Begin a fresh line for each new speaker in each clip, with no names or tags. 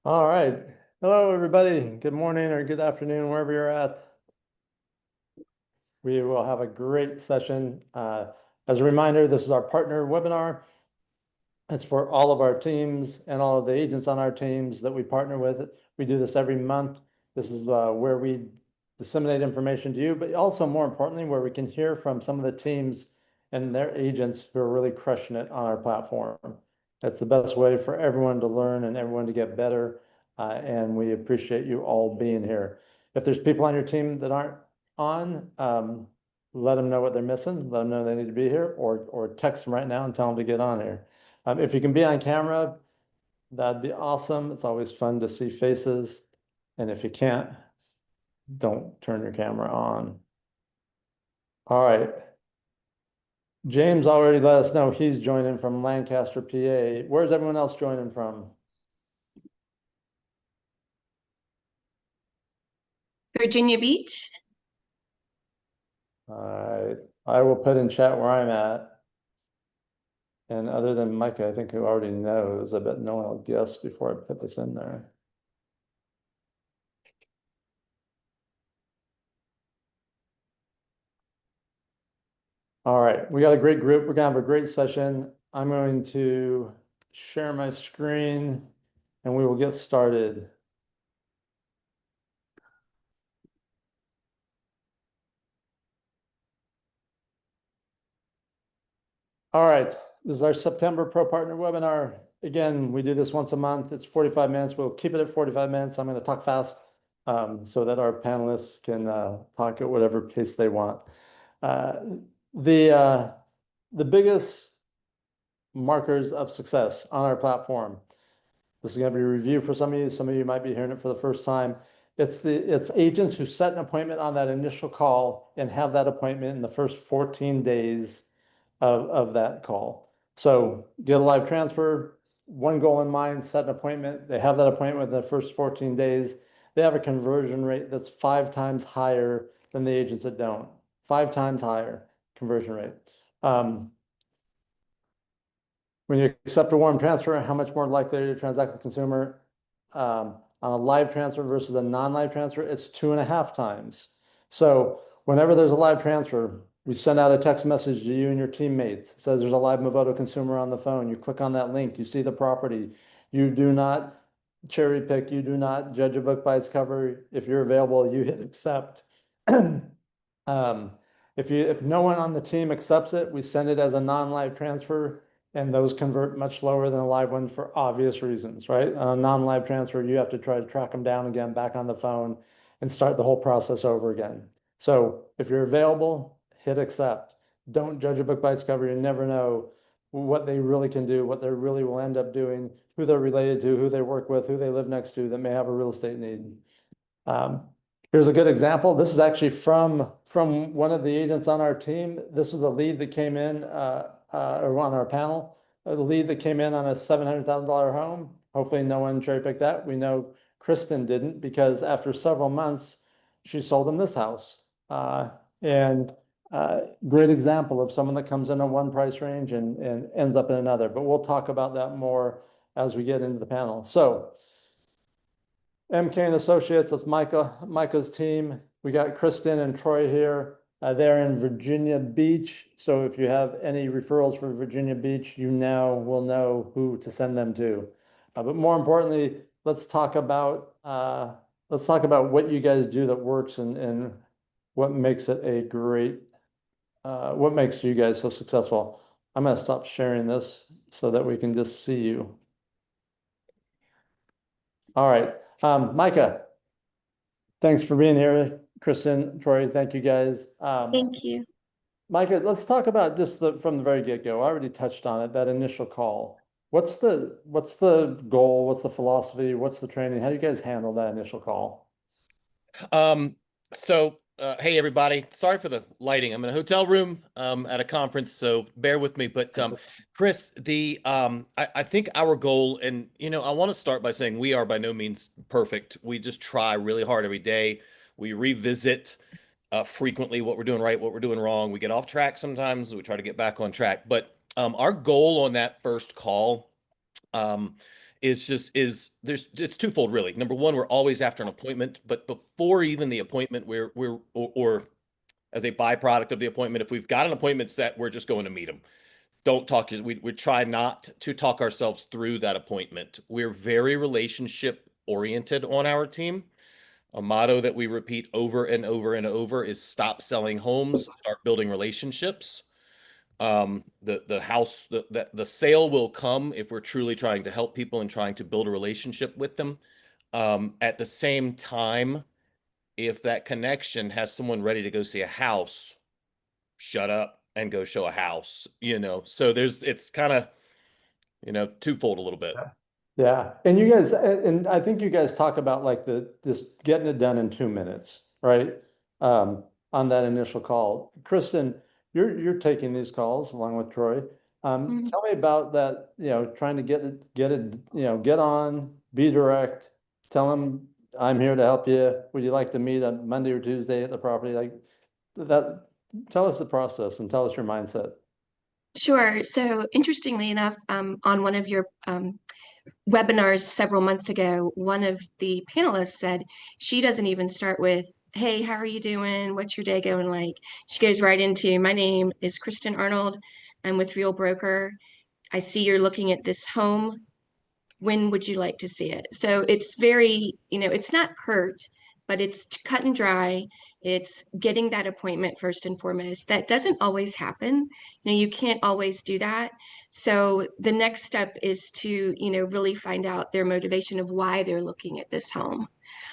All right. Hello, everybody. Good morning or good afternoon, wherever you're at. We will have a great session. As a reminder, this is our partner webinar. It's for all of our teams and all of the agents on our teams that we partner with. We do this every month. This is where we disseminate information to you, but also more importantly, where we can hear from some of the teams and their agents who are really crushing it on our platform. That's the best way for everyone to learn and everyone to get better. And we appreciate you all being here. If there's people on your team that aren't on, let them know what they're missing, let them know they need to be here, or text them right now and tell them to get on here. If you can be on camera, that'd be awesome. It's always fun to see faces. And if you can't, don't turn your camera on. All right. James already let us know he's joining from Lancaster, PA. Where's everyone else joining from?
Virginia Beach.
All right. I will put in chat where I'm at. And other than Micah, I think who already knows, I bet no one will guess before I put this in there. All right, we got a great group. We're gonna have a great session. I'm going to share my screen and we will get started. All right, this is our September Pro Partner webinar. Again, we do this once a month. It's 45 minutes. We'll keep it at 45 minutes. I'm going to talk fast so that our panelists can talk at whatever pace they want. Uh, the biggest markers of success on our platform. This is going to be a review for some of you. Some of you might be hearing it for the first time. It's agents who set an appointment on that initial call and have that appointment in the first 14 days of that call. So get a live transfer, one goal in mind, set an appointment. They have that appointment in the first 14 days. They have a conversion rate that's 5 times higher than the agents that don't. 5 times higher conversion rate. When you accept a warm transfer, how much more likely are you to transact with the consumer? On a live transfer versus a non-live transfer, it's 2.5 times. So whenever there's a live transfer, we send out a text message to you and your teammates. It says there's a live Movoto consumer on the phone. You click on that link, you see the property. You do not cherry pick, you do not judge a book by its cover. If you're available, you hit accept. If no one on the team accepts it, we send it as a non-live transfer, and those convert much lower than a live one for obvious reasons, right? A non-live transfer, you have to try to track them down again, back on the phone, and start the whole process over again. So if you're available, hit accept. Don't judge a book by its cover. You never know what they really can do, what they really will end up doing, who they're related to, who they work with, who they live next to that may have a real estate need. Here's a good example. This is actually from one of the agents on our team. This was a lead that came in or on our panel, a lead that came in on a $700,000 home. Hopefully no one cherry picked that. We know Kristen didn't because after several months, she sold him this house. And great example of someone that comes in a one price range and ends up in another. But we'll talk about that more as we get into the panel. So MK and Associates, that's Micah's team. We got Kristen and Troy here. They're in Virginia Beach. So if you have any referrals for Virginia Beach, you now will know who to send them to. But more importantly, let's talk about what you guys do that works and what makes it a great what makes you guys so successful. I'm going to stop sharing this so that we can just see you. All right. Micah, thanks for being here. Kristen, Troy, thank you guys.
Thank you.
Micah, let's talk about just from the very get-go. I already touched on it, that initial call. What's the goal? What's the philosophy? What's the training? How do you guys handle that initial call?
Hey everybody, sorry for the lighting. I'm in a hotel room at a conference, so bear with me. But Chris, I think our goal, and I want to start by saying we are by no means perfect. We just try really hard every day. We revisit frequently what we're doing right, what we're doing wrong. We get off track sometimes. We try to get back on track. But our goal on that first call it's twofold really. Number one, we're always after an appointment, but before even the appointment, or as a byproduct of the appointment, if we've got an appointment set, we're just going to meet them. Don't talk. We try not to talk ourselves through that appointment. We're very relationship oriented on our team. A motto that we repeat over and over and over is stop selling homes, start building relationships. The sale will come if we're truly trying to help people and trying to build a relationship with them. At the same time, if that connection has someone ready to go see a house, shut up and go show a house, so it's kind of, twofold a little bit.
Yeah, and you guys, and I think you guys talk about like this getting it done in 2 minutes, right? On that initial call. Kristen, you're taking these calls along with Troy. Tell me about that, trying to get it, get on, be direct, tell them I'm here to help you. Would you like to meet on Monday or Tuesday at the property? Like that, tell us the process and tell us your mindset.
Sure. So interestingly enough, on one of your webinars several months ago, one of the panelists said she doesn't even start with, "Hey, how are you doing? What's your day going like?" She goes right into, "My name is Kristen Arnold. I'm with Real Broker. I see you're looking at this home. When would you like to see it?" So it's very, it's not curt, but it's cut and dry. It's getting that appointment first and foremost. That doesn't always happen. You can't always do that. So the next step is to, really find out their motivation of why they're looking at this home.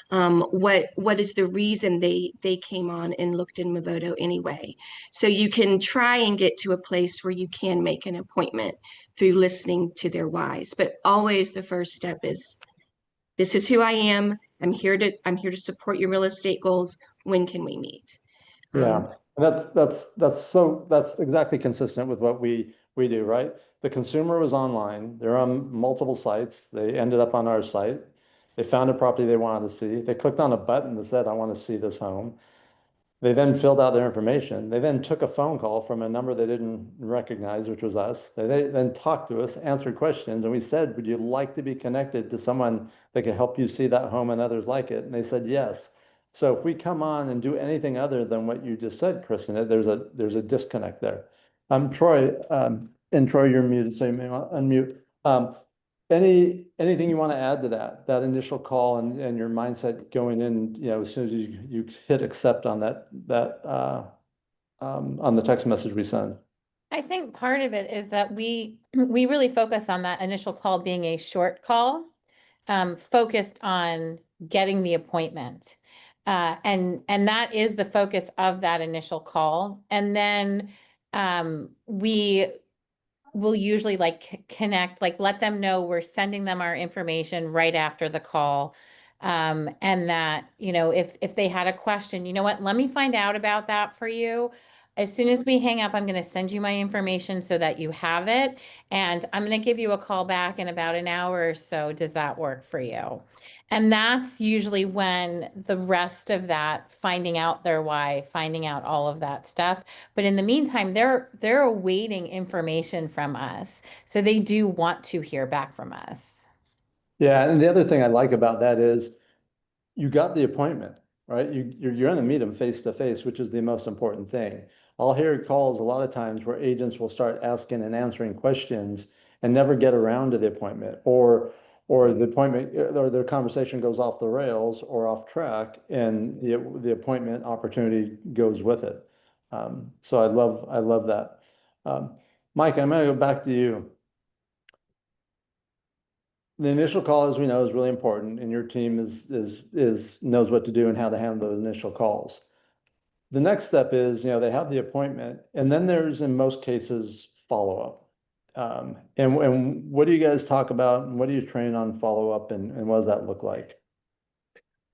What is the reason they came on and looked in Movoto anyway? So you can try and get to a place where you can make an appointment through listening to their whys. But always the first step is, this is who I am. I'm here to support your real estate goals. When can we meet?
Yeah, and that's exactly consistent with what we do, right? The consumer was online, they're on multiple sites, they ended up on our site, they found a property they wanted to see, they clicked on a button that said, I want to see this home. They then filled out their information. They then took a phone call from a number they didn't recognize, which was us. They then talked to us, answered questions, and we said, would you like to be connected to someone that can help you see that home and others like it? And they said yes. So if we come on and do anything other than what you just said, Kristen, there's a disconnect there. Troy, and Troy, you're muted, so you may want to unmute. Anything you want to add to that initial call and your mindset going in, as soon as you hit accept on that on the text message we send?
I think part of it is that we really focus on that initial call being a short call, focused on getting the appointment. And that is the focus of that initial call. And then we will usually connect, let them know we're sending them our information right after the call. And that, if they had a question, you know what, let me find out about that for you. As soon as we hang up, I'm going to send you my information so that you have it. And I'm going to give you a call back in about an hour or so. Does that work for you? And that's usually when the rest of that, finding out their why, finding out all of that stuff. But in the meantime, they're awaiting information from us. So they do want to hear back from us.
Yeah, and the other thing I like about that is you got the appointment, right? You're going to meet them face to face, which is the most important thing. I'll hear calls a lot of times where agents will start asking and answering questions and never get around to the appointment, or the appointment or the conversation goes off the rails or off track, and the appointment opportunity goes with it. So I love that. Mike, I'm going to go back to you. The initial call, as we know, is really important, and your team knows what to do and how to handle those initial calls. The next step is, they have the appointment, and then there's, in most cases, follow-up. And what do you guys talk about, and what do you train on follow-up, and what does that look like?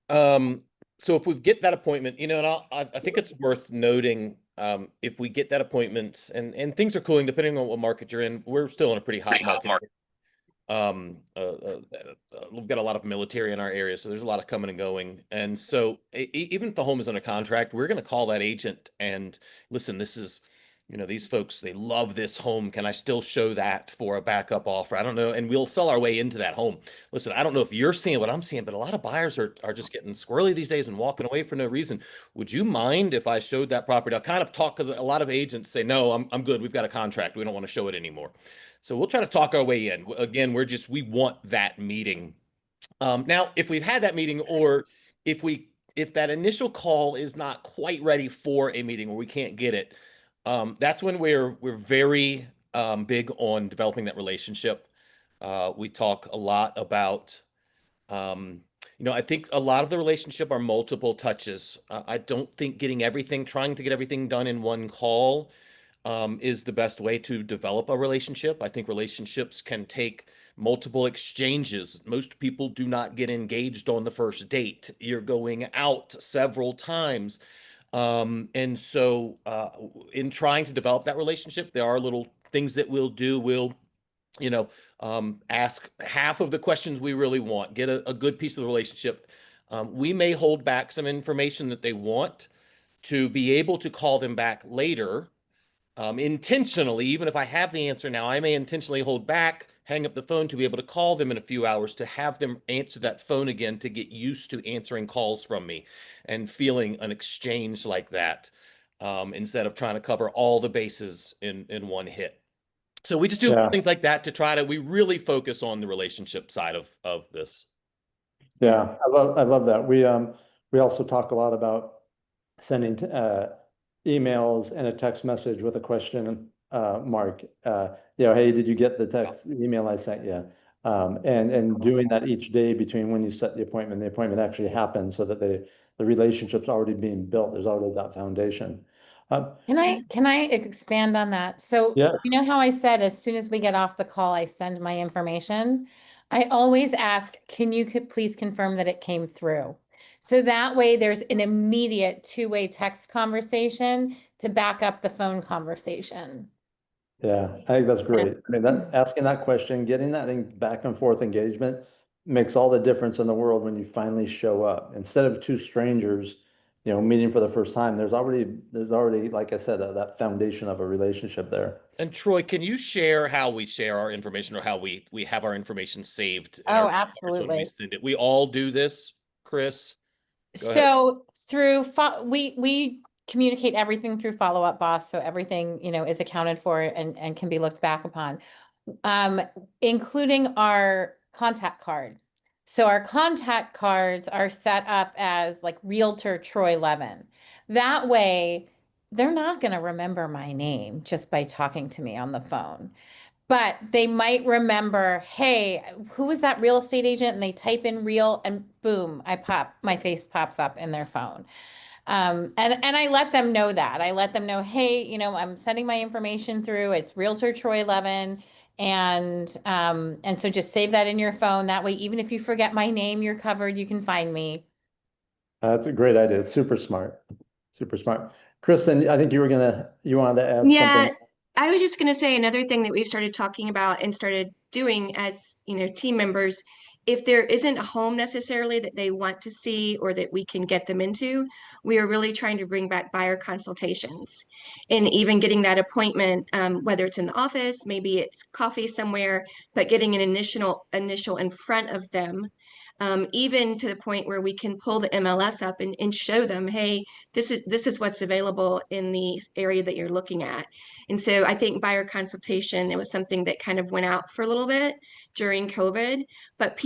So if we get that appointment, and I think it's worth noting, if we get that appointment and things are cooling, depending on what market you're in, we're still in a pretty hot market. We've got a lot of military in our area, so there's a lot of coming and going. And so even if the home is under contract, we're going to call that agent and listen, this is you know, these folks, they love this home. Can I still show that for a backup offer? I don't know. And we'll sell our way into that home. Listen, I don't know if you're seeing what I'm seeing, but a lot of buyers are just getting squirrely these days and walking away for no reason. Would you mind if I showed that property? I'll kind of talk, because a lot of agents say, no, I'm good. We've got a contract. We don't want to show it anymore. So we'll try to talk our way in. Again, we want that meeting. Now, if we've had that meeting, or if that initial call is not quite ready for a meeting, or we can't get it, that's when we're very big on developing that relationship. We talk a lot about, I think a lot of the relationship are multiple touches. I don't think trying to get everything done in one call is the best way to develop a relationship. I think relationships can take multiple exchanges. Most people do not get engaged on the first date. You're going out several times. And so in trying to develop that relationship, there are little things that we'll do. We'll, ask half of the questions we really want, get a good piece of the relationship. We may hold back some information that they want to be able to call them back later. Intentionally, even if I have the answer now, I may intentionally hold back, hang up the phone to be able to call them in a few hours, to have them answer that phone again, to get used to answering calls from me and feeling an exchange like that, instead of trying to cover all the bases in one hit. So we just do
Yeah.
things like that to we really focus on the relationship side of this.
Yeah, I love that. We also talk a lot about sending emails and a text message with a question mark. Hey, did you get the text email I sent you? And doing that each day between when you set the appointment actually happens, so that the relationship's already being built. There's already that foundation.
Can I expand on that? So,
Yeah.
you know how I said, as soon as we get off the call, I send my information? I always ask, could please confirm that it came through? So that way there's an immediate two-way text conversation to back up the phone conversation.
Yeah, I think that's great. I mean, that asking that question, getting that back and forth engagement makes all the difference in the world when you finally show up. Instead of two strangers, meeting for the first time, there's already, like I said, that foundation of a relationship there.
And Troy, can you share how we share our information, or how we have our information saved in
Oh,
our
absolutely.
when we send it? We all do this, Chris? Go ahead.
So we communicate everything through Follow Up Boss, so everything, is accounted for and can be looked back upon, including our contact card. So our contact cards are set up as like Realtor Troy Levin. That way, they're not going to remember my name just by talking to me on the phone. But they might remember, hey, who is that real estate agent? And they type in real, and boom, my face pops up in their phone. And I let them know that. I let them know, hey, I'm sending my information through. It's Realtor Troy Levin. And so just save that in your phone. That way, even if you forget my name, you're covered. You can find me.
That's a great idea. It's super smart. Super smart. Kristen, I think you wanted to add
Yeah,
something.
I was just going to say another thing that we've started talking about and started doing as, team members. If there isn't a home necessarily that they want to see or that we can get them into, we are really trying to bring back buyer consultations, and even getting that appointment, whether it's in the office, maybe it's coffee somewhere, but getting an initial in front of them. Even to the point where we can pull the MLS up and show them, hey, this is what's available in the area that you're looking at. And so I think buyer consultation, it was something that kind of went out for a little bit during COVID, but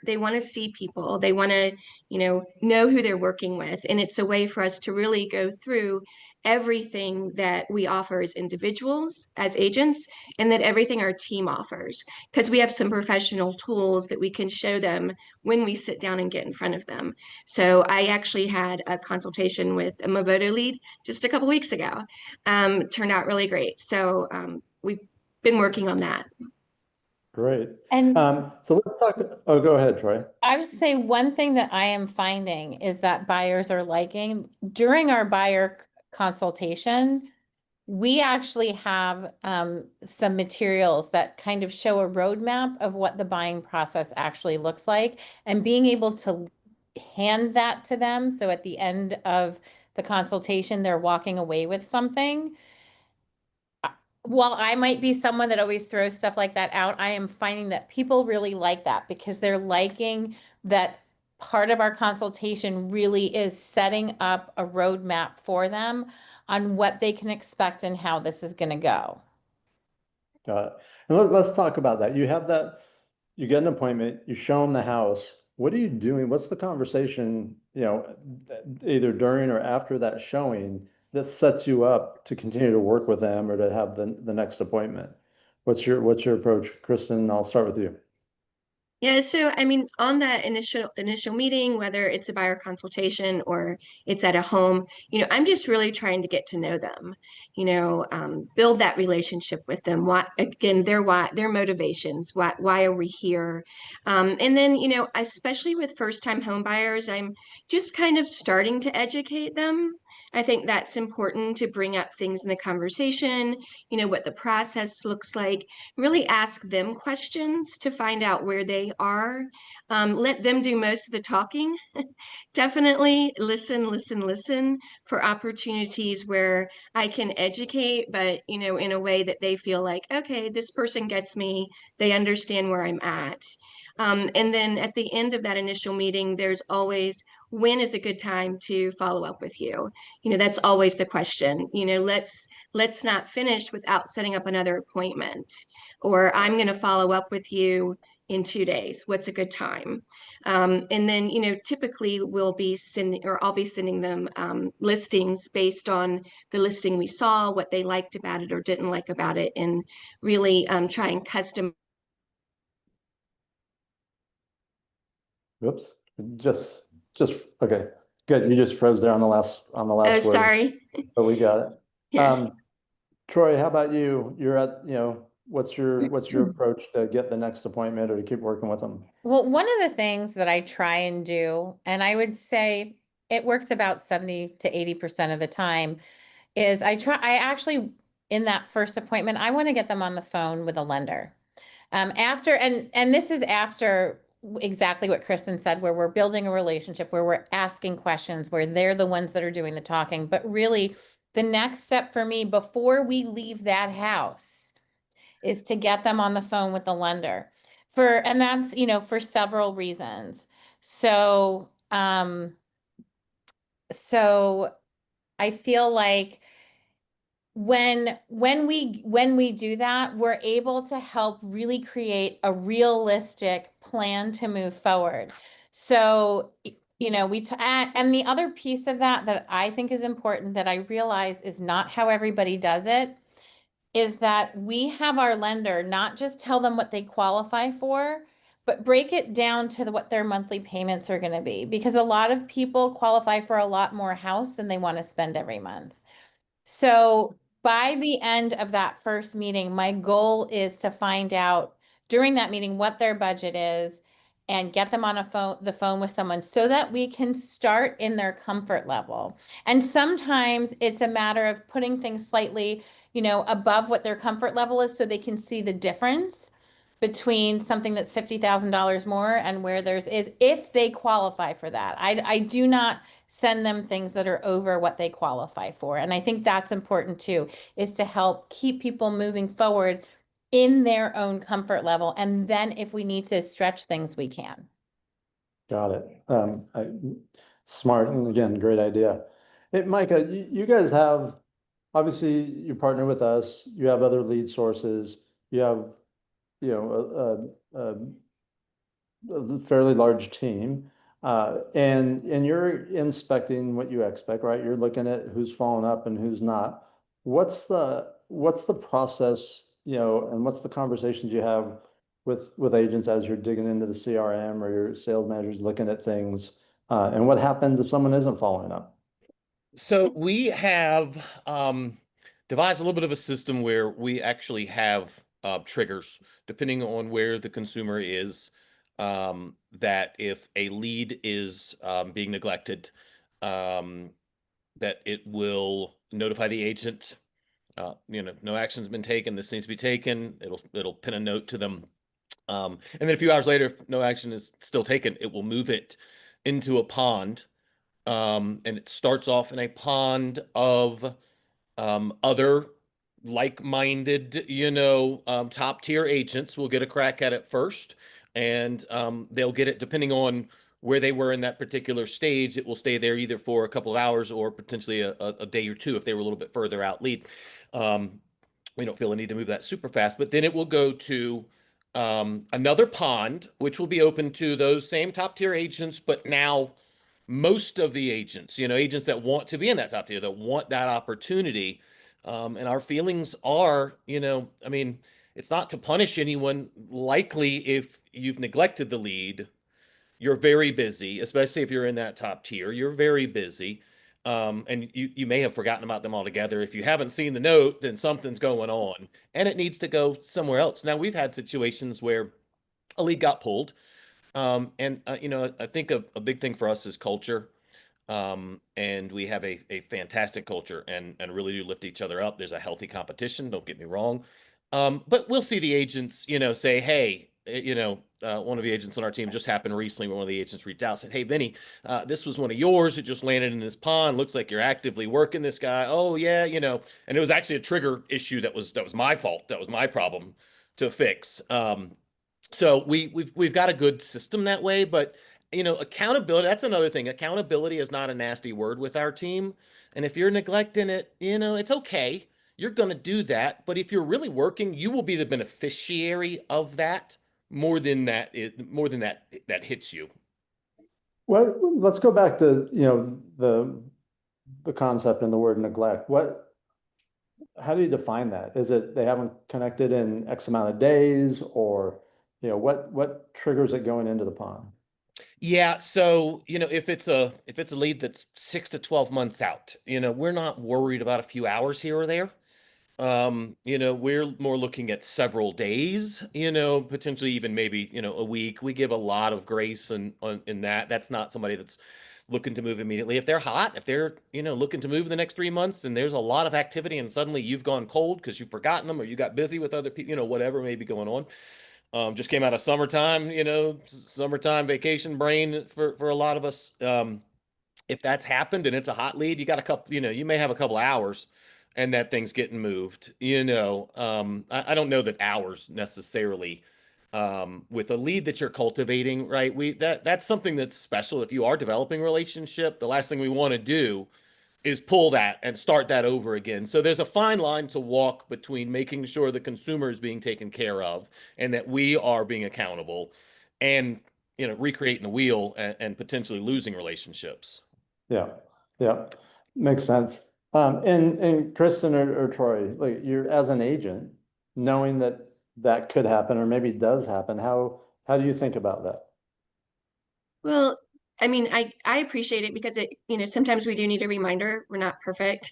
they want to see people. They want to, know who they're working with. And it's a way for us to really go through everything that we offer as individuals, as agents, and that everything our team offers, because we have some professional tools that we can show them when we sit down and get in front of them. So I actually had a consultation with a Movoto lead just a couple weeks ago. Turned out really great. So we've been working on that.
Great.
And
So let's talk. Oh, go ahead, Troy.
I would say one thing that I am finding is that buyers are liking during our buyer consultation, we actually have some materials that kind of show a roadmap of what the buying process actually looks like, and being able to hand that to them. So at the end of the consultation, they're walking away with something. while I might be someone that always throws stuff like that out, I am finding that people really like that because they're liking that part of our consultation really is setting up a roadmap for them on what they can expect and how this is going to go.
Got it. And let's talk about that. You have that, you get an appointment, you show them the house. What are you doing? What's the conversation, either during or after that showing that sets you up to continue to work with them or to have the next appointment? What's your approach? Kristen, I'll start with you.
Yeah, so I mean, on that initial meeting, whether it's a buyer consultation or it's at a home, I'm just really trying to get to know them, build that relationship with them. What again, their motivations, why are we here? And then, especially with first-time home buyers, I'm just kind of starting to educate them. I think that's important to bring up things in the conversation, what the process looks like, really ask them questions to find out where they are. Let them do most of the talking. Definitely listen for opportunities where I can educate, but in a way that they feel like, okay, this person gets me, they understand where I'm at. And then at the end of that initial meeting, there's always, when is a good time to follow up with you? That's always the question. Let's not finish without setting up another appointment. Or I'm going to follow up with you in 2 days. What's a good time? And then, typically we'll be sending, or I'll be sending them listings based on the listing we saw, what they liked about it or didn't like about it, and really try and custom.
Whoops. Just okay. Good. You just froze there on the last
Oh,
word,
sorry.
but we got it.
Yeah.
Troy, how about you? You're at, what's your approach to get the next appointment or to keep working with them?
Well, one of the things that I try and do, and I would say it works about 70 to 80% of the time, is I actually, in that first appointment, I want to get them on the phone with a lender. And this is after exactly what Kristen said, where we're building a relationship, where we're asking questions, where they're the ones that are doing the talking. But really, the next step for me before we leave that house is to get them on the phone with the lender. And that's, for several reasons. So I feel like when we do that, we're able to help really create a realistic plan to move forward. So, and the other piece of that I think is important that I realize is not how everybody does it, is that we have our lender not just tell them what they qualify for, but break it down to what their monthly payments are going to be, because a lot of people qualify for a lot more house than they want to spend every month. So by the end of that first meeting, my goal is to find out during that meeting what their budget is and get them on the phone with someone so that we can start in their comfort level. And sometimes it's a matter of putting things slightly, above what their comfort level is so they can see the difference between something that's $50,000 more and where theirs is, if they qualify for that. I do not send them things that are over what they qualify for. And I think that's important too, is to help keep people moving forward in their own comfort level. And then if we need to stretch things, we can.
Got it. Smart, and again, great idea. Hey, Micah, you guys have, obviously you partner with us, you have other lead sources, you have, a fairly large team. And you're inspecting what you expect, right? You're looking at who's following up and who's not. What's the process, and what's the conversations you have with agents as you're digging into the CRM or your sales managers looking at things? And what happens if someone isn't following up?
So we have devised a little bit of a system where we actually have triggers depending on where the consumer is. That if a lead is being neglected, that it will notify the agent. No action's been taken. This needs to be taken. It'll pin a note to them. And then a few hours later, if no action is still taken, it will move it into a pond. And it starts off in a pond of other like-minded, top tier agents will get a crack at it first, and they'll get it depending on where they were in that particular stage. It will stay there either for a couple of hours or potentially a day or two if they were a little bit further out lead. We don't feel a need to move that super fast, but then it will go to another pond, which will be open to those same top tier agents, but now most of the agents, agents that want to be in that top tier, that want that opportunity. And our feelings are, I mean, it's not to punish anyone. Likely, if you've neglected the lead, you're very busy, especially if you're in that top tier. You're very busy. And you may have forgotten about them altogether. If you haven't seen the note, then something's going on and it needs to go somewhere else. Now, we've had situations where a lead got pulled. I think a big thing for us is culture. And we have a fantastic culture and really do lift each other up. There's a healthy competition, don't get me wrong. But we'll see the agents, say, hey, one of the agents on our team just happened recently when one of the agents reached out, said, hey, Vinny, this was one of yours. It just landed in this pond. Looks like you're actively working this guy. Oh, yeah, and it was actually a trigger issue that was my fault. That was my problem to fix. So we've got a good system that way, but accountability, that's another thing. Accountability is not a nasty word with our team. And if you're neglecting it, it's okay. You're going to do that. But if you're really working, you will be the beneficiary of that more than that hits you.
Well, let's go back to, the concept and the word neglect. How do you define that? Is it they haven't connected in X amount of days, or, what triggers it going into the pond?
Yeah, so if it's a lead that's 6 to 12 months out, we're not worried about a few hours here or there. We're more looking at several days, potentially even maybe, a week. We give a lot of grace in that. That's not somebody that's looking to move immediately. If they're hot, if they're, looking to move in the next 3 months, then there's a lot of activity and suddenly you've gone cold because you've forgotten them or you got busy with other people, whatever may be going on. Just came out of summertime, summertime vacation brain for a lot of us. If that's happened and it's a hot lead, you got a couple, you may have a couple hours and that thing's getting moved, I don't know that hours necessarily, with a lead that you're cultivating, right? That's something that's special. If you are developing a relationship, the last thing we want to do is pull that and start that over again. So there's a fine line to walk between making sure the consumer is being taken care of and that we are being accountable and, recreating the wheel and potentially losing relationships.
Yeah, yeah, makes sense. And Kristen or Troy, like, you're as an agent, knowing that could happen or maybe does happen, how do you think about that?
Well, I mean, I appreciate it because sometimes we do need a reminder. We're not perfect.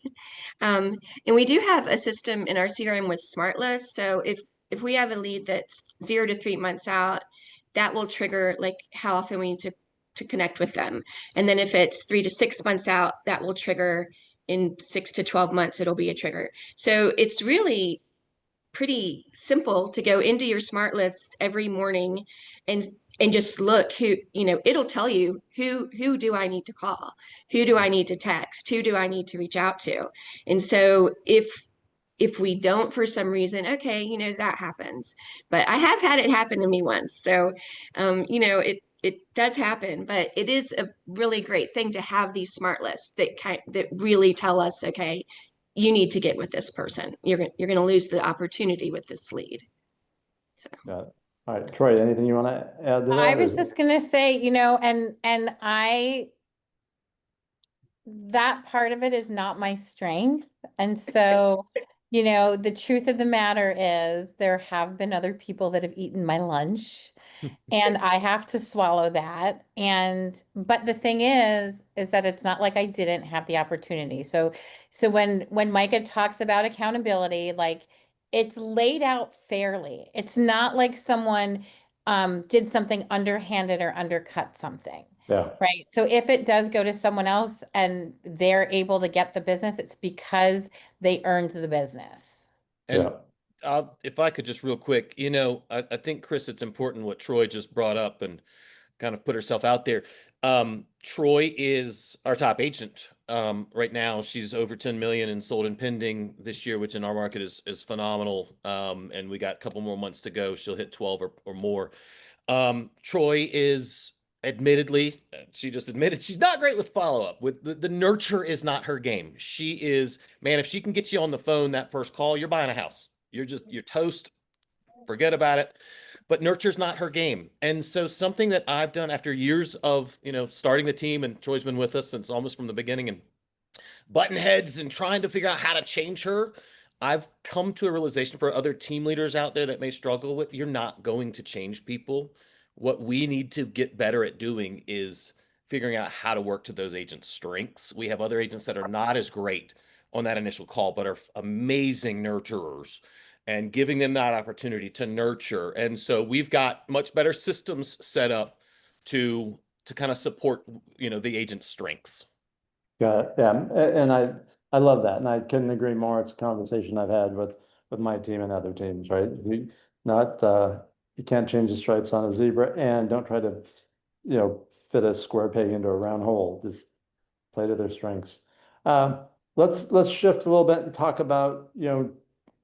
And we do have a system in our CRM with SmartList. So if we have a lead that's 0 to 3 months out, that will trigger like how often we need to connect with them. And then if it's 3 to 6 months out, that will trigger in 6 to 12 months, it'll be a trigger. So it's really pretty simple to go into your SmartList every morning and just look who, it'll tell you who do I need to call, who do I need to text, who do I need to reach out to. And so if we don't for some reason, okay, that happens. But I have had it happen to me once. So it does happen, but it is a really great thing to have these smart lists that really tell us, okay, you need to get with this person. You're going to lose the opportunity with this lead. So.
Got it. All right, Troy, anything you want to add to that?
I was just gonna say, that part of it is not my strength. And so, the truth of the matter is there have been other people that have eaten my lunch and I have to swallow that. But the thing is that it's not like I didn't have the opportunity. So when Micah talks about accountability, like, it's laid out fairly. It's not like someone did something underhanded or undercut something.
Yeah.
Right. So if it does go to someone else and they're able to get the business, it's because they earned the business.
And if I could just real quick, I think, Chris, it's important what Troy just brought up and kind of put herself out there. Troy is our top agent right now. She's over 10 million and sold and pending this year, which in our market is phenomenal. And we got a couple more months to go. She'll hit 12 or more. Troy is admittedly, she just admitted she's not great with follow-up. With the nurture is not her game. She is, man, if she can get you on the phone that first call, you're buying a house. You're toast. Forget about it. But nurture's not her game. And so something that I've done after years of, starting the team, and Troy's been with us since almost from the beginning, and button heads and trying to figure out how to change her, I've come to a realization for other team leaders out there that may struggle with, you're not going to change people. What we need to get better at doing is figuring out how to work to those agents' strengths. We have other agents that are not as great on that initial call, but are amazing nurturers, and giving them that opportunity to nurture. And so we've got much better systems set up to kind of support, the agent's strengths.
Got it. Yeah, and I love that, and I couldn't agree more. It's a conversation I've had with my team and other teams, right? You can't change the stripes on a zebra, and don't try to, fit a square peg into a round hole. Just play to their strengths. Let's shift a little bit and talk about,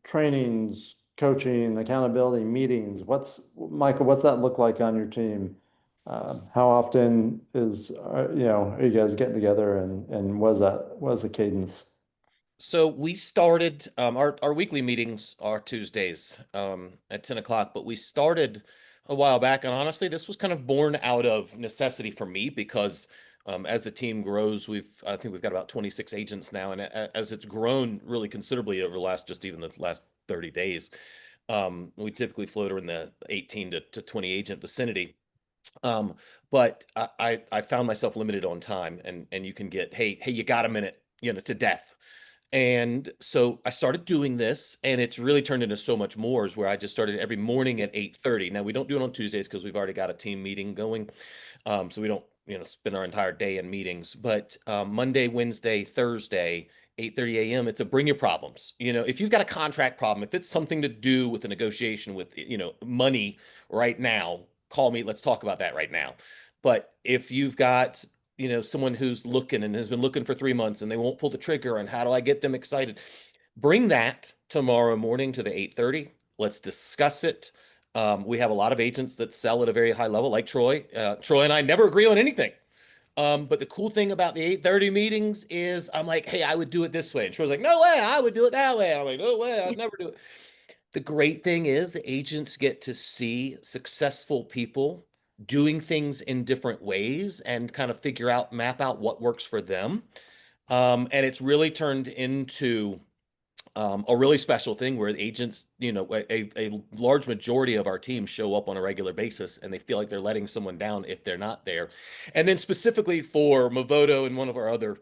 trainings, coaching, accountability, meetings. Michael, what's that look like on your team? How often are you guys getting together, and what's the cadence?
So we started, our weekly meetings are Tuesdays at 10 o'clock, but we started a while back. And honestly, this was kind of born out of necessity for me, because as the team grows, I think we've got about 26 agents now. And as it's grown really considerably over the last 30 days, we typically float in the 18 to 20 agent vicinity. But I found myself limited on time, and you can get, hey, you got a minute, to death. And so I started doing this, and it's really turned into so much more, is where I just started every morning at 8:30. Now we don't do it on Tuesdays because we've already got a team meeting going. So we don't, spend our entire day in meetings, but Monday, Wednesday, Thursday, 8:30 a.m. It's a bring your problems. If you've got a contract problem, if it's something to do with a negotiation with, money right now, call me. Let's talk about that right now. But if you've got, someone who's looking and has been looking for 3 months and they won't pull the trigger, and how do I get them excited? Bring that tomorrow morning to the 8:30. Let's discuss it. We have a lot of agents that sell at a very high level, like Troy. Troy and I never agree on anything. But the cool thing about the 8:30 meetings is I'm like, hey, I would do it this way. And Troy's like, no way, I would do it that way. I'm like, no way, I'd never do it. The great thing is the agents get to see successful people doing things in different ways and kind of map out what works for them. And it's really turned into a really special thing where agents, a large majority of our team show up on a regular basis, and they feel like they're letting someone down if they're not there. And then specifically for Movoto and one of our other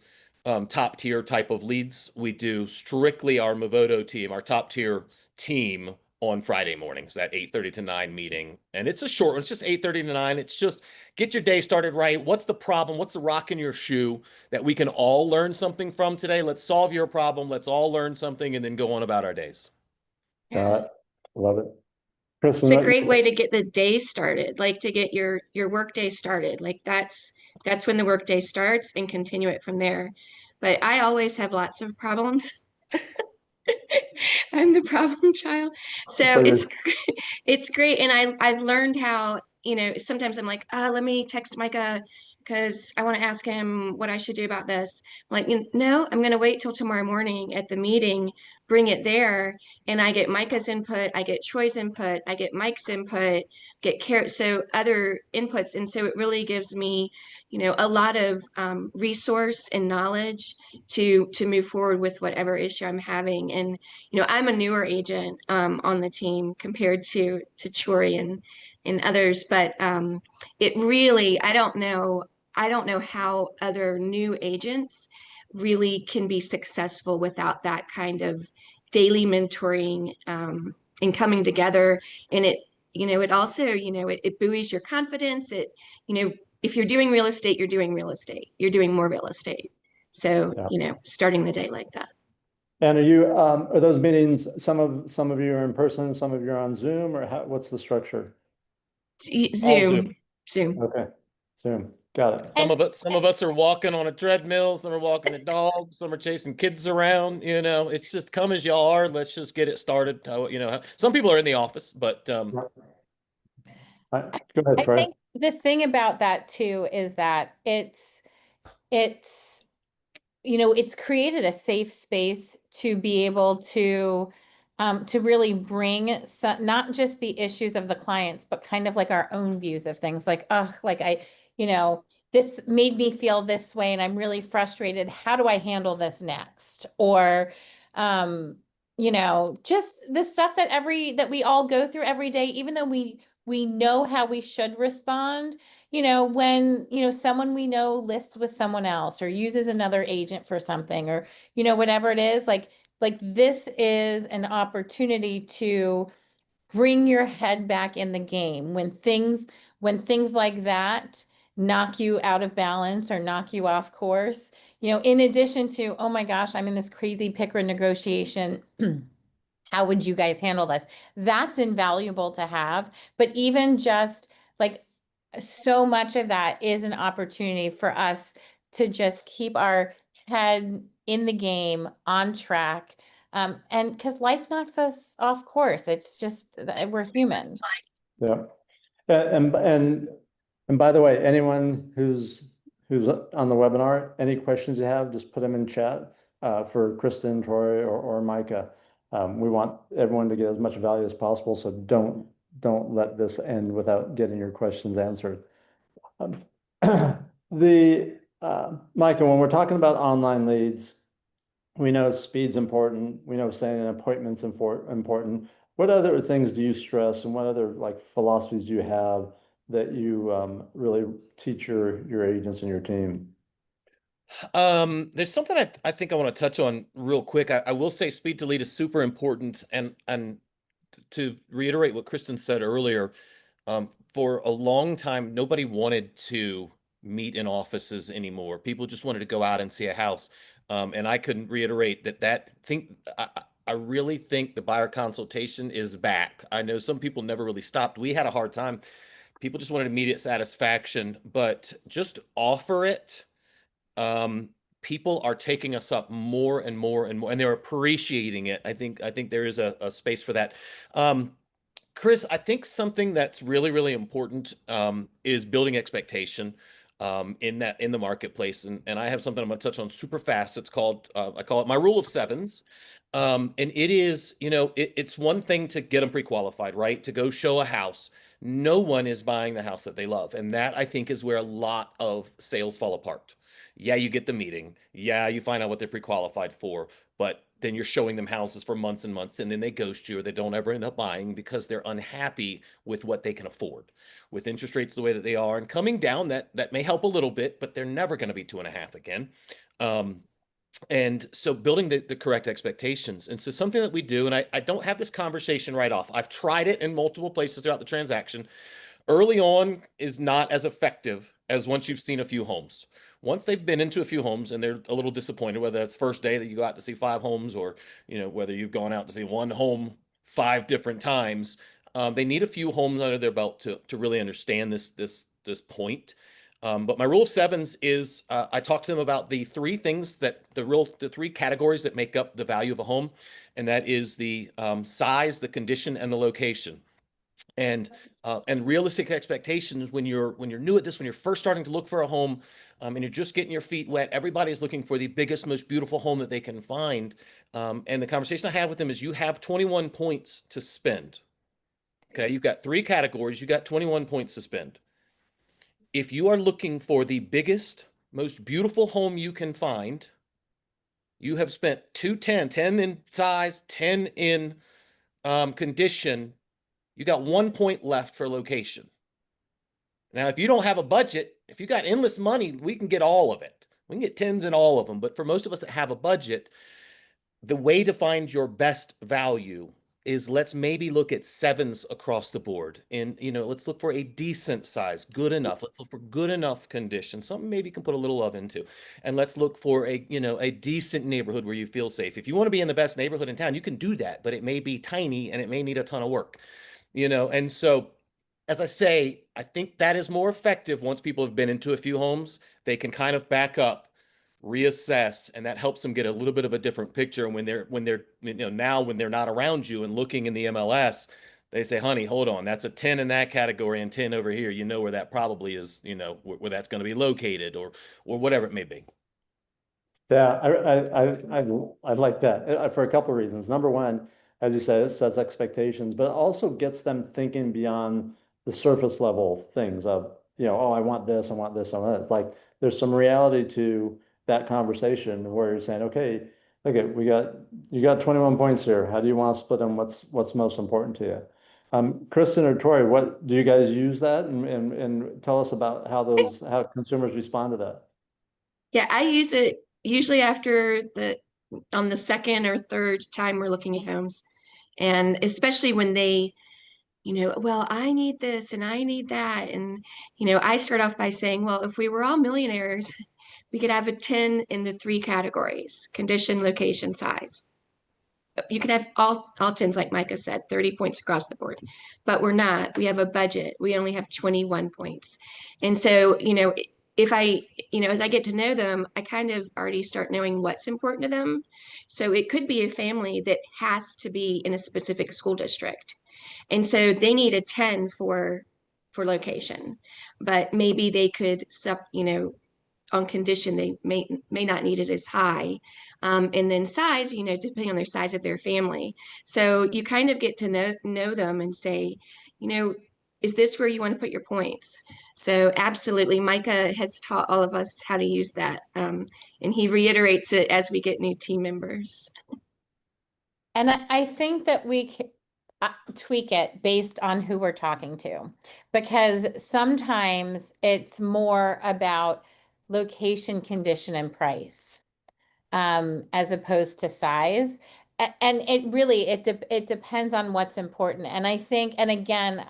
top tier type of leads, we do strictly our Movoto team, our top tier team, on Friday mornings, that 8:30 to 9 meeting. And it's a short one. It's just 8:30 to 9. It's just get your day started right. What's the problem? What's the rock in your shoe that we can all learn something from today? Let's solve your problem. Let's all learn something, and then go on about our days.
Love it.
It's a great way to get the day started, like to get your work day started. Like that's when the work day starts, and continue it from there. But I always have lots of problems. I'm the problem child. So it's great. And I've learned how, sometimes I'm like, let me text Micah because I want to ask him what I should do about this. I'm like, no, I'm going to wait till tomorrow morning at the meeting, bring it there, and I get Micah's input, I get Troy's input, I get Mike's input, so other inputs. And so it really gives me, a lot of resource and knowledge to move forward with whatever issue I'm having. And I'm a newer agent on the team compared to Troy and others, but it really, I don't know how other new agents really can be successful without that kind of daily mentoring and coming together. And it also, it buoys your confidence. If you're doing real estate, you're doing real estate. You're doing more real estate. So, starting the day like that.
And are those meetings, some of you are in person, some of you are on Zoom, or what's the structure?
Zoom.
Okay, Zoom. Got it.
Some of us are walking on a treadmill, some are walking a dog, some are chasing kids around, you know, it's just come as y'all are. Let's just get it started. You know, some people are in the office, but
Go ahead,
I
Troy.
think the thing about that too is that it's it's created a safe space to be able to really bring not just the issues of the clients, but kind of like our own views of things. Like, oh, like this made me feel this way, and I'm really frustrated. How do I handle this next? Or, just the stuff that we all go through every day, even though we know how we should respond, when, someone we know lists with someone else or uses another agent for something, or, whatever it is, like this is an opportunity to bring your head back in the game when things like that knock you out of balance or knock you off course, in addition to, oh my gosh, I'm in this crazy PICRA negotiation. How would you guys handle this? That's invaluable to have. But even just like so much of that is an opportunity for us to just keep our head in the game, on track. And because life knocks us off course, it's just we're human.
Yeah. And by the way, anyone who's on the webinar, any questions you have, just put them in chat for Kristen, Troy, or Micah. We want everyone to get as much value as possible, so don't let this end without getting your questions answered. Micah, when we're talking about online leads, we know speed's important. We know setting an appointment's important. What other things do you stress, and what other like philosophies do you have that you really teach your agents and your team?
There's something I think I want to touch on real quick. I will say speed to lead is super important, and to reiterate what Kristen said earlier, for a long time nobody wanted to meet in offices anymore. People just wanted to go out and see a house, and I couldn't reiterate that. I really think the buyer consultation is back. I know some people never really stopped. We had a hard time. People just wanted immediate satisfaction, but just offer it. People are taking us up more and more and more, and they're appreciating it. I think there is a space for that. Chris, I think something that's really, really important is building expectation in the marketplace. And I have something I'm going to touch on super fast. It's called, I call it my rule of sevens. And it is, it's one thing to get them pre-qualified, right? To go show a house. No one is buying the house that they love. And that, I think, is where a lot of sales fall apart. Yeah, you get the meeting. Yeah, you find out what they're pre-qualified for, but then you're showing them houses for months and months, and then they ghost you, or they don't ever end up buying because they're unhappy with what they can afford. With interest rates the way that they are and coming down, that may help a little bit, but they're never going to be 2.5 again. And so building the correct expectations. And so something that we do, and I don't have this conversation right off. I've tried it in multiple places throughout the transaction. Early on is not as effective as once you've seen a few homes. Once they've been into a few homes and they're a little disappointed, whether that's first day that you go out to see 5 homes, or whether you've gone out to see one home 5 different times, they need a few homes under their belt to really understand this point. But my rule of sevens is I talk to them about the 3 things the 3 categories that make up the value of a home, and that is the size, the condition, and the location. And realistic expectations when you're new at this, when you're first starting to look for a home, and you're just getting your feet wet. Everybody's looking for the biggest, most beautiful home that they can find. And the conversation I have with them is, you have 21 points to spend. Okay, you've got 3 categories. You got 21 points to spend. If you are looking for the biggest, most beautiful home you can find, you have spent 10 in size, 10 in condition. You got 1 point left for location. Now, if you don't have a budget, if you got endless money, we can get all of it. We can get 10s in all of them. But for most of us that have a budget, the way to find your best value is, let's maybe look at 7s across the board. And, let's look for a decent size, good enough. Let's look for good enough condition, something maybe you can put a little love into. And let's look for a decent neighborhood where you feel safe. If you want to be in the best neighborhood in town, you can do that, but it may be tiny and it may need a ton of work, and so as I say, I think that is more effective once people have been into a few homes. They can kind of back up, reassess, and that helps them get a little bit of a different picture. And when they're now when they're not around you and looking in the MLS, they say, "Honey, hold on, that's a 10 in that category and 10 over here. You know where that probably is. Where that's going to be located, or whatever it may be."
Yeah, I like that for a couple of reasons. Number one, as you said, it sets expectations, but it also gets them thinking beyond the surface level things of, oh, I want this, I want this, I want that. It's like there's some reality to that conversation where you're saying, okay, you got 21 points here. How do you want to split them? What's most important to you? Kristen or Tori, what do you guys use that and tell us about how consumers respond to that?
Yeah, I use it usually after on the second or third time we're looking at homes. And especially when they, well, I need this and I need that. And, I start off by saying, well, if we were all millionaires, we could have a 10 in the three categories: condition, location, size. You can have all 10s, like Micah said, 30 points across the board, but we're not. We have a budget. We only have 21 points. And so, if I, as I get to know them, I kind of already start knowing what's important to them. So it could be a family that has to be in a specific school district. And so they need a 10 for location, but maybe they could on condition they may not need it as high. And then size, depending on their size of their family. So you kind of get to know them and say, is this where you want to put your points? So absolutely, Micah has taught all of us how to use that. And he reiterates it as we get new team members.
And I think that we can tweak it based on who we're talking to, because sometimes it's more about location, condition, and price, as opposed to size. And it really, it depends on what's important. And I think, and again,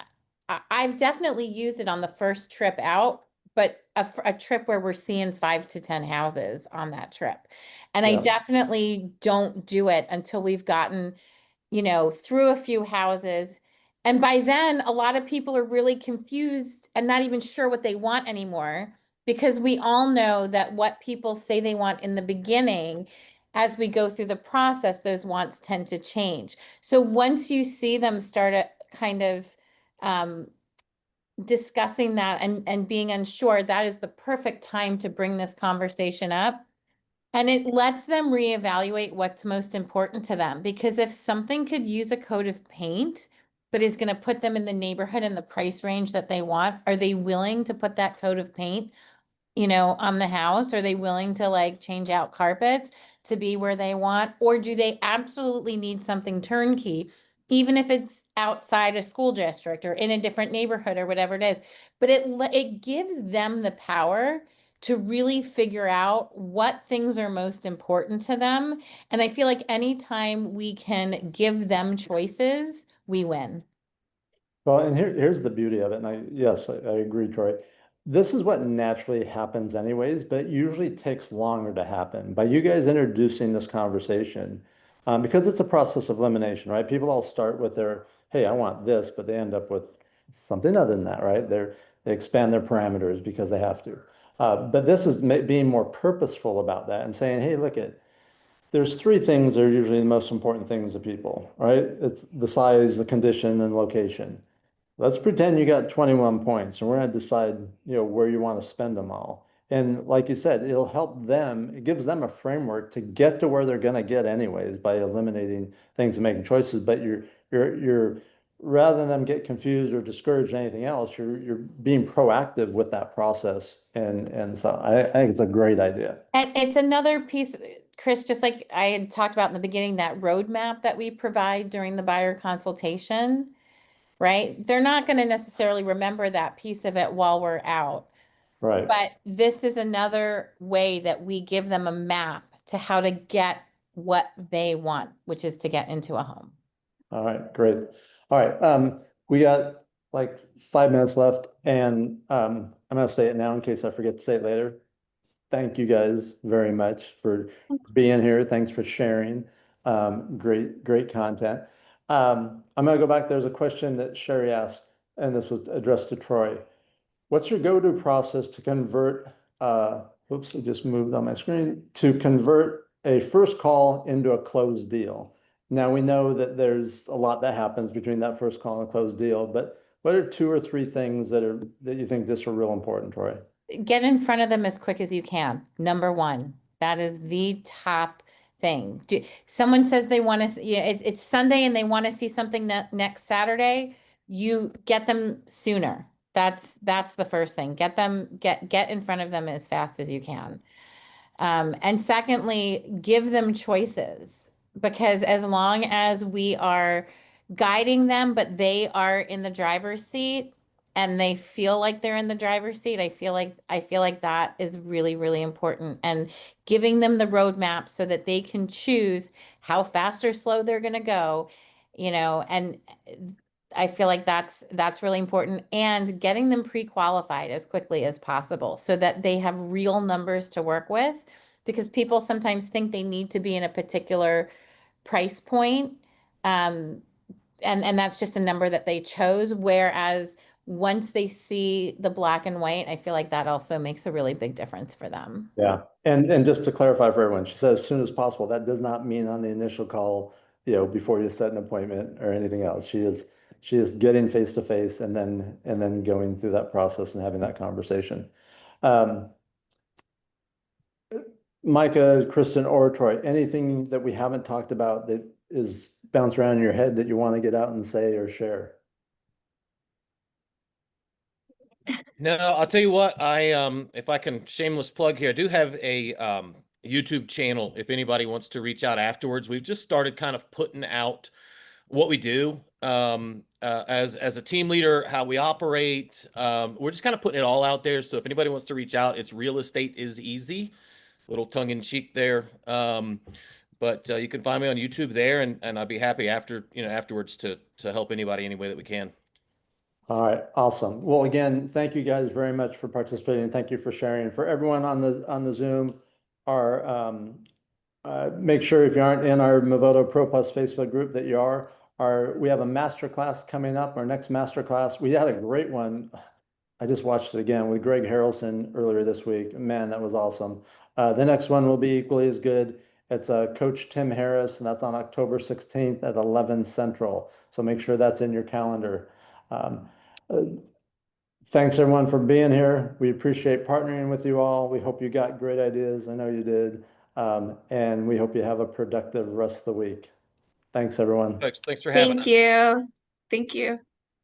I've definitely used it on the first trip out, but a trip where we're seeing 5 to 10 houses on that trip. And I
Yeah.
definitely don't do it until we've gotten, through a few houses. And by then, a lot of people are really confused and not even sure what they want anymore, because we all know that what people say they want in the beginning, as we go through the process, those wants tend to change. So once you see them start a kind of discussing that and being unsure, that is the perfect time to bring this conversation up. And it lets them reevaluate what's most important to them. Because if something could use a coat of paint, but is going to put them in the neighborhood and the price range that they want, are they willing to put that coat of paint, on the house? Are they willing to like change out carpets to be where they want? Or do they absolutely need something turnkey, even if it's outside a school district or in a different neighborhood or whatever it is? But it gives them the power to really figure out what things are most important to them. And I feel like anytime we can give them choices, we win.
Well, and here's the beauty of it. And yes, I agree, Troy. This is what naturally happens anyways, but it usually takes longer to happen. By you guys introducing this conversation, because it's a process of elimination, right? People all start with hey, I want this, but they end up with something other than that, right? They expand their parameters because they have to. But this is being more purposeful about that and saying, hey, there's three things that are usually the most important things to people, right? It's the size, the condition, and location. Let's pretend you got 21 points and we're going to decide, where you want to spend them all. And like you said, it'll help them, it gives them a framework to get to where they're going to get anyways by eliminating things and making choices. But you're rather than them get confused or discouraged or anything else, you're being proactive with that process. And so I think it's a great idea.
And it's another piece, Chris, just like I had talked about in the beginning, that roadmap that we provide during the buyer consultation, right? They're not going to necessarily remember that piece of it while we're out.
Right.
But this is another way that we give them a map to how to get what they want, which is to get into a home.
All right, great. All right, we got like 5 minutes left, and I'm gonna say it now in case I forget to say it later. Thank you guys very much for being here. Thanks for sharing. Great content. I'm gonna go back. There's a question that Sherry asked. and this was addressed to Troy. What's your go-to process to convert, whoops, it just moved on my screen, to convert a first call into a closed deal? Now we know that there's a lot that happens between that first call and a closed deal, but what are 2 or 3 things that you think just are real important, Troy?
Get in front of them as quick as you can. Number one, that is the top thing. Someone says they want to, yeah, it's Sunday and they want to see something next Saturday. You get them sooner. That's the first thing. Get in front of them as fast as you can. And secondly, give them choices, because as long as we are guiding them, but they are in the driver's seat and they feel like they're in the driver's seat, I feel like that is really, really important. And giving them the roadmap so that they can choose how fast or slow they're going to go, and I feel like that's really important. And getting them pre-qualified as quickly as possible so that they have real numbers to work with, because people sometimes think they need to be in a particular price point. And that's just a number that they chose. Whereas once they see the black and white, I feel like that also makes a really big difference for them.
Yeah. And just to clarify for everyone, she says as soon as possible. That does not mean on the initial call, before you set an appointment or anything else. She is getting face to face and then going through that process and having that conversation. Micah, Kristen, or Troy, anything that we haven't talked about that is bounced around in your head that you want to get out and say or share?
No, I'll tell you what, if I can shameless plug here, I do have a YouTube channel if anybody wants to reach out afterwards. We've just started kind of putting out what we do as a team leader, how we operate. We're just kind of putting it all out there. So if anybody wants to reach out, it's Real Estate is Easy. Little tongue in cheek there. But you can find me on YouTube there, and I'd be happy afterwards to help anybody any way that we can.
All right, awesome. Well, again, thank you guys very much for participating. Thank you for sharing. For everyone on the Zoom, make sure if you aren't in our Movoto Pro Plus Facebook group that you are. We have a masterclass coming up. Our next masterclass, we had a great one. I just watched it again with Greg Harrelson earlier this week. Man, that was awesome. The next one will be equally as good. It's Coach Tim Harris, and that's on October 16th at 11 Central. So make sure that's in your calendar. Thanks everyone for being here. We appreciate partnering with you all. We hope you got great ideas. I know you did. And we hope you have a productive rest of the week. Thanks, everyone.
Thanks for having us.
Thank you. Thank you.